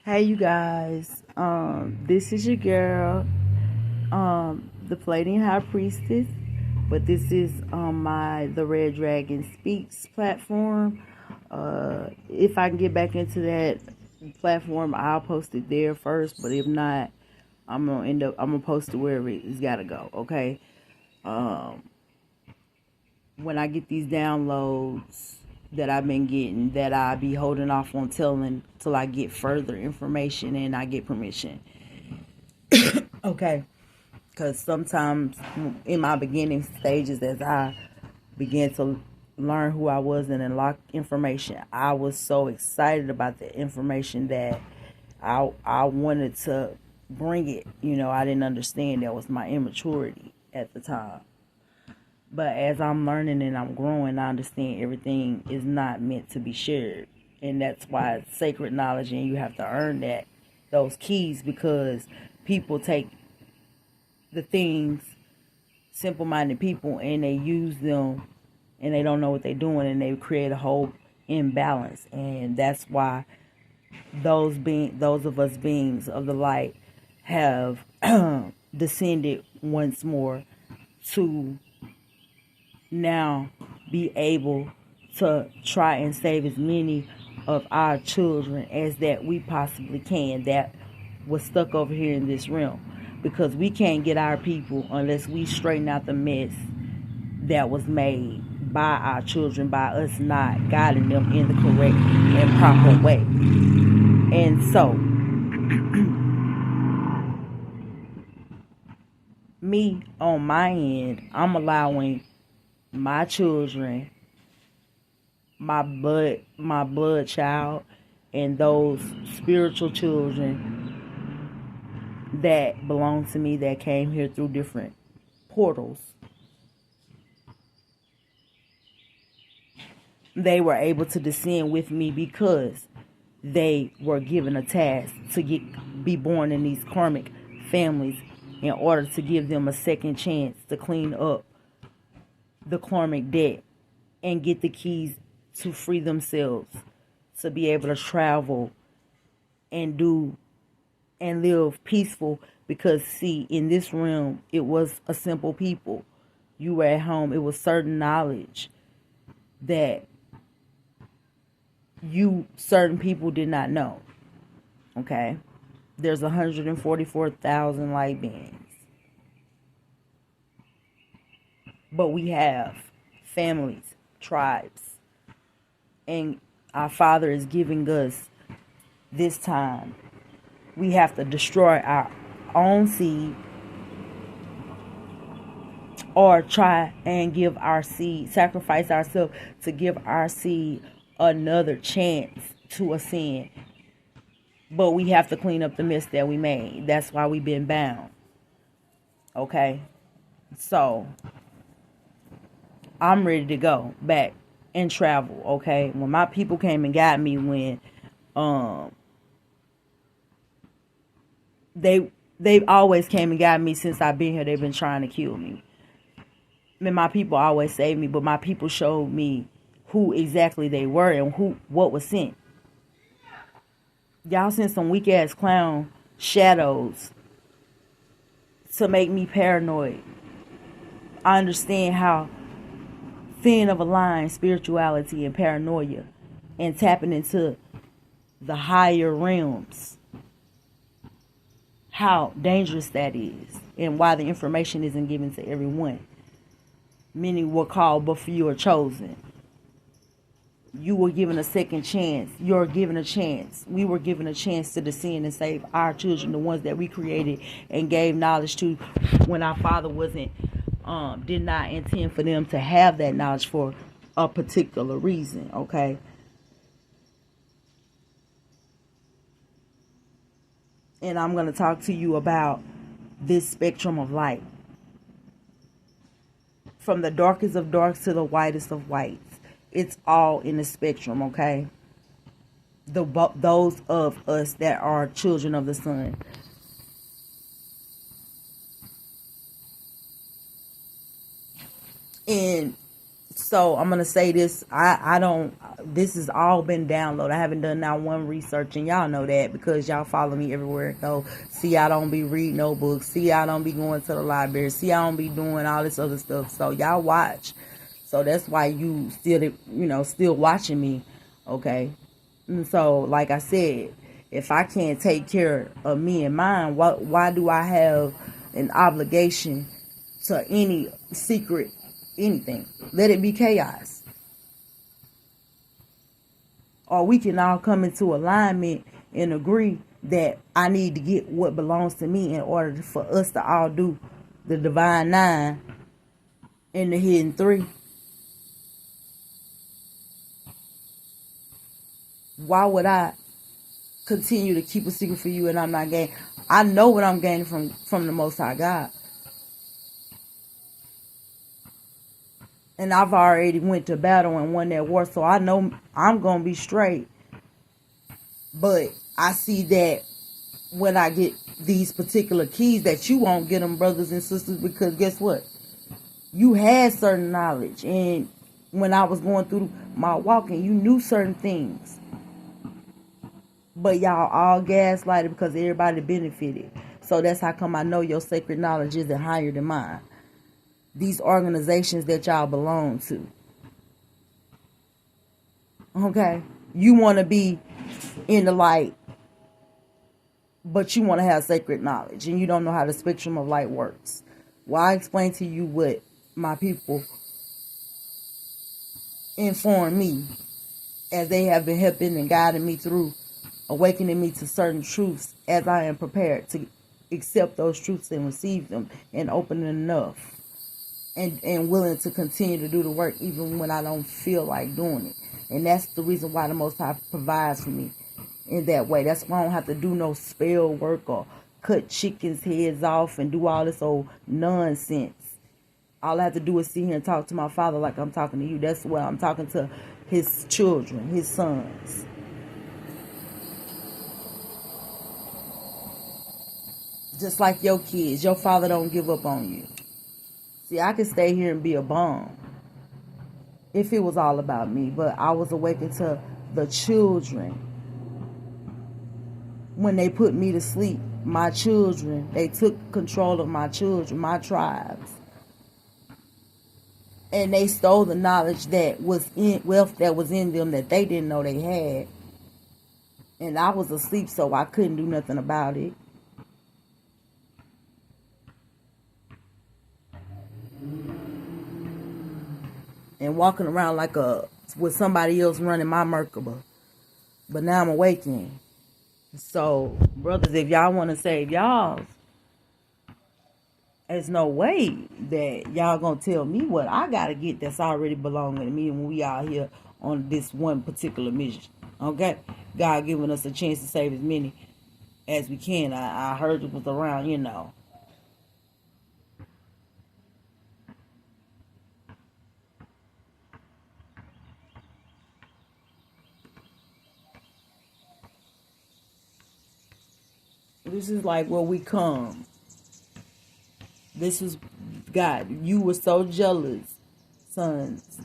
Hey you guys, this is your girl, the Palladian High Priestess, but this is my The Red Dragon Speaks platform. If I can get back into that platform, I'll post it there first, but if not, I'm gonna post it wherever it's gotta go, okay? Um, when I get these downloads that I've been getting, that I be holding off on telling till I get further information and I get permission. Okay, because sometimes in my beginning stages, as I began to learn who I was and unlock information, I was so excited about the information that I wanted to bring it. I didn't understand that was my immaturity at the time. But as I'm learning and I'm growing, I understand everything is not meant to be shared. And that's why it's sacred knowledge, and you have to earn those keys, because people take the things, simple-minded people, and they use them and they don't know what they're doing, and they create a whole imbalance. And that's why those of us beings of the light have descended once more to now be able to try and save as many of our children as that we possibly can that was stuck over here in this realm, because we can't get our people unless we straighten out the mess that was made by our children, by us not guiding them in the correct and proper way. And so me on my end, I'm allowing my children, my blood child, and those spiritual children that belong to me, that came here through different portals, they were able to descend with me because they were given a task to be born in these karmic families, in order to give them a second chance to clean up the karmic debt and get the keys to free themselves, to be able to travel and do and live peaceful. Because see, in this realm, it was a simple people. You were at home. It was certain knowledge that certain people did not know. Okay, there's 144,000 light beings, but we have families, tribes, and our Father is giving us this time. We have to destroy our own seed, or try and give our seed, sacrifice ourselves to give our seed another chance to ascend. But we have to clean up the mess that we made. That's why we've been bound. Okay? So, I'm ready to go back and travel. Okay? When my people came and got me, when they've always came and got me since I've been here. They've been trying to kill me. My people always saved me, but my people showed me who exactly they were and what was sent. Y'all sent some weak ass clown shadows to make me paranoid. I understand how thin of a line spirituality and paranoia and tapping into the higher realms, how dangerous that is, and why the information isn't given to everyone. Many were called, but few are chosen. You were given a second chance. You're given a chance. We were given a chance to descend and save our children, the ones that we created and gave knowledge to, when our Father did not intend for them to have that knowledge for a particular reason. Okay. And I'm going to talk to you about this spectrum of light, from the darkest of darks to the whitest of whites. It's all in the spectrum, okay? Those of us that are children of the sun. And So I'm gonna say this. I don't. This has all been downloaded. I haven't done now one research, and y'all know that because y'all follow me everywhere I go. See, I don't be reading no books. See, I don't be going to the library. See, I don't be doing all this other stuff. So y'all watch. So that's why you still watching me, okay? And so, like I said, if I can't take care of me and mine, why do I have an obligation to any secret anything? Let it be chaos. Or we can all come into alignment and agree that I need to get what belongs to me in order for us to all do the divine 9 and the hidden 3. Why would I continue to keep a secret for you and I'm not gaining? I know what I'm gaining from the Most High God. And I've already went to battle and won that war, so I know I'm going to be straight. But I see that when I get these particular keys that you won't get them, brothers and sisters, because guess what? You had certain knowledge. And when I was going through my walking, you knew certain things. But y'all all gaslighted because everybody benefited. So that's how come I know your sacred knowledge isn't higher than mine. These organizations that y'all belong to. Okay? You want to be in the light, but you want to have sacred knowledge, and you don't know how the spectrum of light works. Well, I explain to you what my people inform me as they have been helping and guiding me through, awakening me to certain truths as I am prepared to accept those truths and receive them and open enough and willing to continue to do the work even when I don't feel like doing it. And that's the reason why the Most High provides for me in that way. That's why I don't have to do no spell work or cut chickens' heads off and do all this old nonsense. All I have to do is sit here and talk to my Father like I'm talking to you. That's what I'm talking to his children, his sons. Just like your kids, your father don't give up on you. See, I could stay here and be a bum if it was all about me, but I was awakened to the children. When they put me to sleep, my children, they took control of my children, my tribes. And they stole the knowledge that was in wealth that was in them that they didn't know they had. And I was asleep, so I couldn't do nothing about it. And walking around like with somebody else running my Merkaba. But now I'm awakening. So, brothers, if y'all want to save y'all, there's no way that y'all gonna tell me what I gotta get that's already belonging to me when we out here on this one particular mission. Okay? God giving us a chance to save as many as we can. I heard it was around, This is like where we come. This is God. You were so jealous, sons.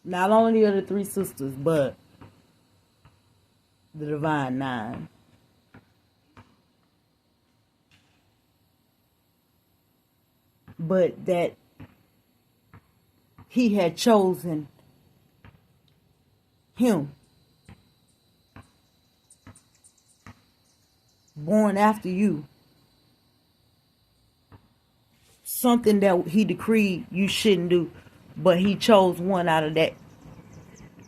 Not only are the 3 sisters, but the divine 9. But that he had chosen him, born after you, something that he decreed you shouldn't do, but he chose one out of that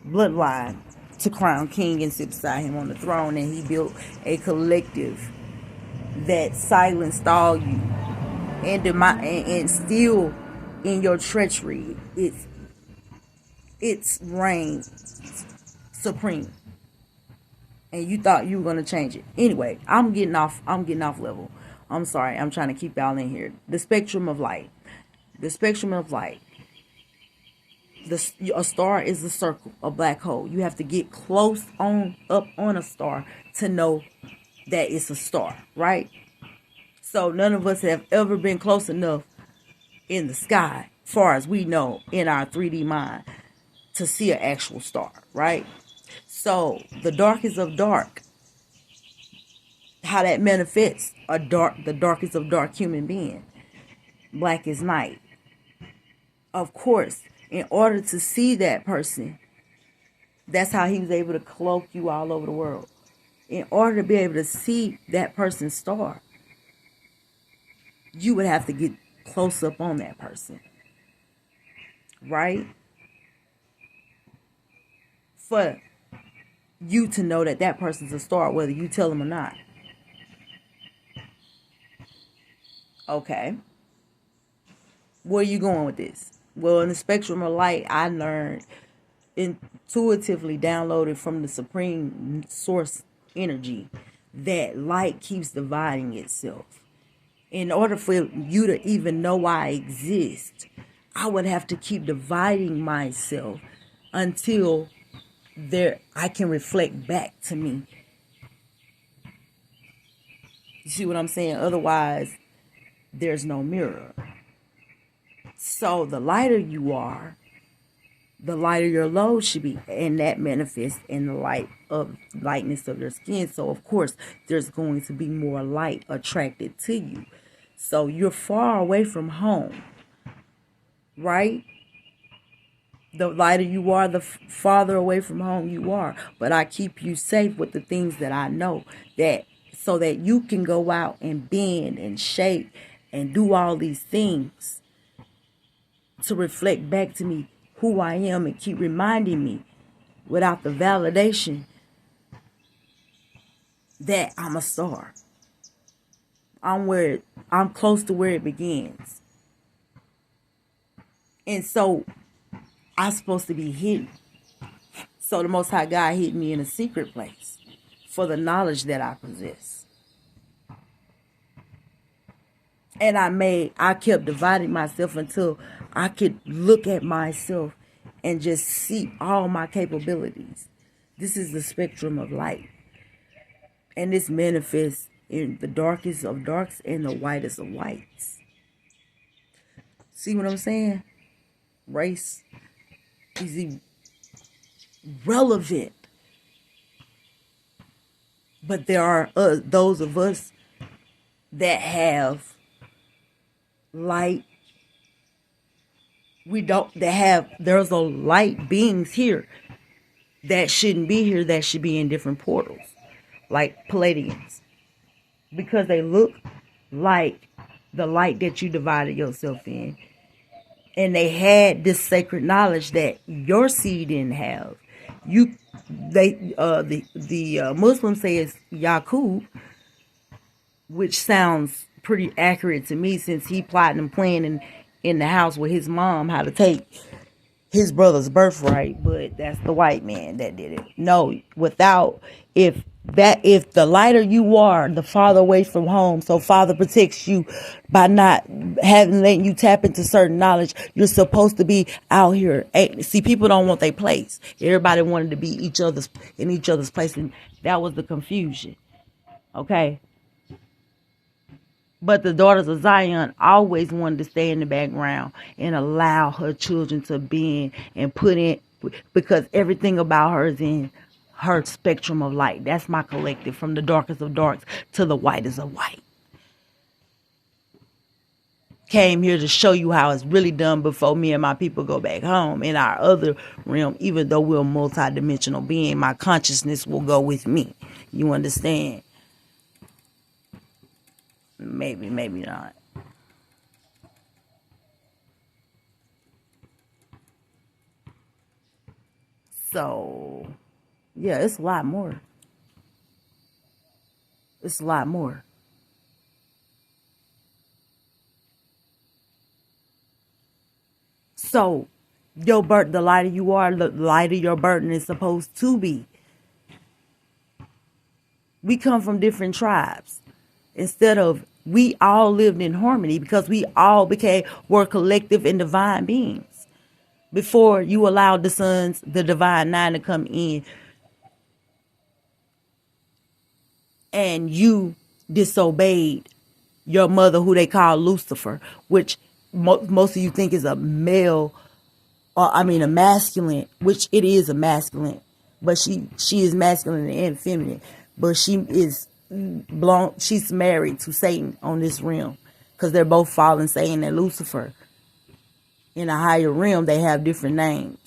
bloodline to crown king and sit beside him on the throne, and he built a collective that silenced all you and still in your treachery it's reigns supreme, and you thought you were going to change it. Anyway, I'm getting off level. I'm sorry, I'm trying to keep y'all in here. The spectrum of light. A star is a circle, a black hole. You have to get close up on a star to know that it's a star, right? So none of us have ever been close enough in the sky, far as we know, in our 3D mind, to see an actual star, right? So the darkest of dark, how that manifests the darkest of dark human being, black as night. Of course, in order to see that person, that's how he was able to cloak you all over the world. In order to be able to see that person's star, you would have to get close up on that person, right? For you to know that that person's a star, whether you tell them or not. Okay. Where are you going with this? Well, in the spectrum of light, I learned intuitively downloaded from the supreme source energy that light keeps dividing itself. In order for you to even know I exist, I would have to keep dividing myself until I can reflect back to me. You see what I'm saying? Otherwise, there's no mirror. So the lighter you are, the lighter your load should be, and that manifests in the lightness of your skin. So of course, there's going to be more light attracted to you. So you're far away from home, right? The lighter you are, the farther away from home you are. But I keep you safe with the things that I know, that so that you can go out and bend and shape and do all these things to reflect back to me who I am and keep reminding me without the validation that I'm a star. I'm close to where it begins. And so I'm supposed to be hidden. So the Most High God hid me in a secret place for the knowledge that I possess. And I kept dividing myself until I could look at myself and just see all my capabilities. This is the spectrum of light. And this manifests in the darkest of darks and the whitest of whites. See what I'm saying? Race is irrelevant. But there are those of us that have light. There's a light beings here that shouldn't be here, that should be in different portals, like Palladians, because they look like the light that you divided yourself in, and they had this sacred knowledge that your seed didn't have. The Muslims say it's Yaqub, which sounds pretty accurate to me, since he plotting and planning in the house with his mom how to take his brother's birthright. But that's the white man that did it. No, if the lighter you are, the farther away from home. So Father protects you by not letting you tap into certain knowledge. You're supposed to be out here. See, people don't want their place. Everybody wanted to be in each other's place, and that was the confusion. Okay. But the daughters of Zion always wanted to stay in the background and allow her children to bend and put in, because everything about her is in her spectrum of light. That's my collective, from the darkest of darks to the whitest of white. Came here to show you how it's really done before me and my people go back home in our other realm. Even though we're a multidimensional being, my consciousness will go with me. You understand? Maybe not. So, yeah, it's a lot more. It's a lot more. So, the lighter you are, the lighter your burden is supposed to be. We come from different tribes. Instead of, we all lived in harmony because we all were collective and divine beings. Before you allowed the sons, the divine nine, to come in, and you disobeyed your mother, who they call Lucifer, which most of you think is a male, or I mean a masculine, which it is a masculine, but she is masculine and feminine, but she is she's married to Satan on this realm, because they're both fallen. Satan and Lucifer in a higher realm, they have different names.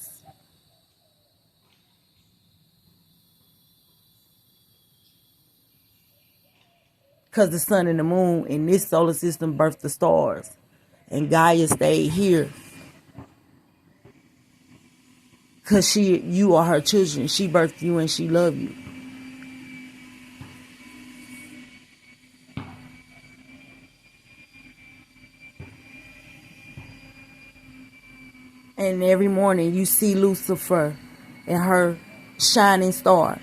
Because the sun and the moon in this solar system birthed the stars. And Gaia stayed here. Because you are her children. She birthed you and she loved you. And every morning you see Lucifer and her shining star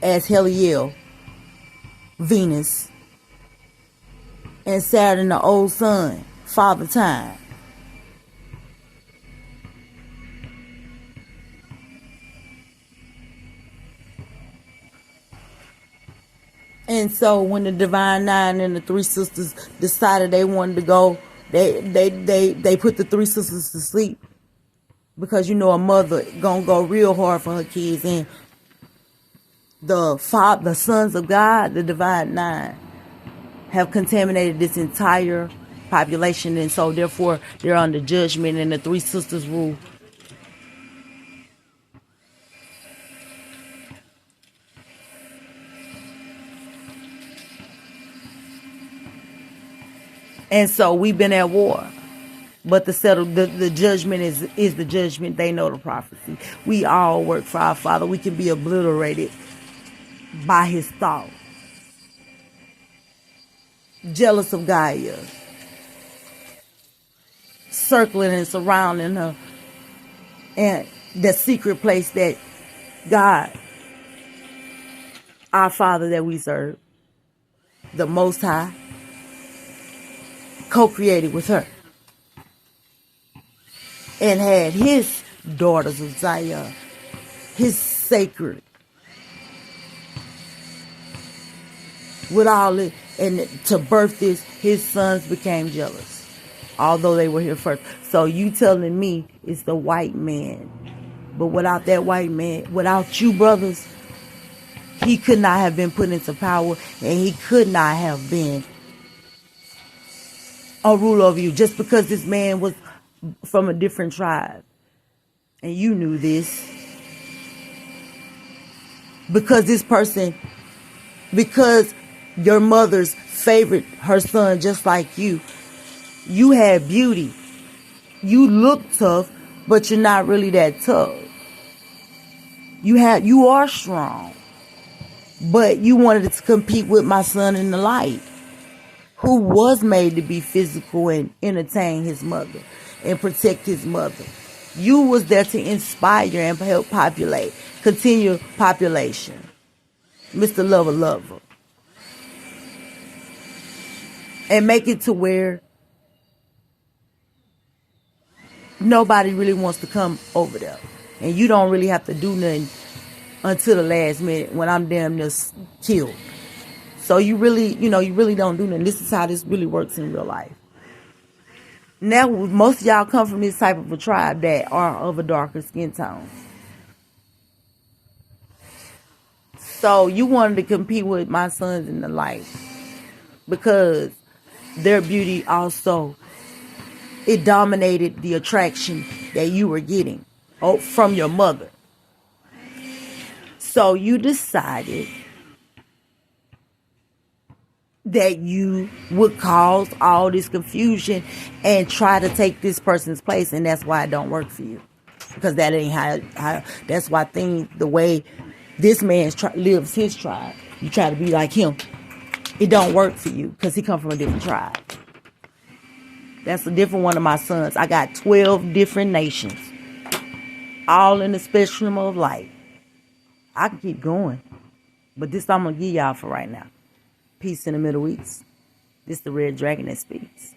as Heliel, Venus, and Saturn, the old sun, Father Time. And so when the Divine Nine and the three sisters decided they wanted to go, they put the three sisters to sleep, because you know a mother gonna go real hard for her kids. And the sons of God, the Divine Nine, have contaminated this entire population, and so therefore they're under judgment, and the three sisters rule. And so we've been at war. But the judgment is the judgment. They know the prophecy. We all work for our Father. We can be obliterated by his thought. Jealous of Gaia, circling and surrounding her, and the secret place that God, our Father that we serve, the Most High, co-created with her, and had his daughters of Zion, his sacred, with all it, and to birth this, his sons became jealous, although they were here first. So you telling me it's the white man, but without that white man, without you brothers, he could not have been put into power, and he could not have been a ruler of you, just because this man was from a different tribe. And you knew this. Because this person, because your mother's favored her son just like you. You had beauty. You look tough, but you're not really that tough. You are strong. But you wanted to compete with my son in the light, who was made to be physical and entertain his mother and protect his mother. You was there to inspire and help continue population. Mr. Lover. And make it to where nobody really wants to come over there. And you don't really have to do nothing until the last minute when I'm damn near killed. So you really don't do nothing. This is how this really works in real life. Now, most of y'all come from this type of a tribe that are of a darker skin tone. So you wanted to compete with my sons in the light, because their beauty also, it dominated the attraction that you were getting from your mother. So you decided that you would cause all this confusion and try to take this person's place, and that's why it don't work for you, because that ain't how that's why the way this man lives his tribe, you try to be like him, it don't work for you, because he come from a different tribe. That's a different one of my sons. I got 12 different nations, all in the spectrum of light. I can keep going, but this I'm gonna give y'all for right now. Peace in the Middle East. This is the Red Dragon that speaks.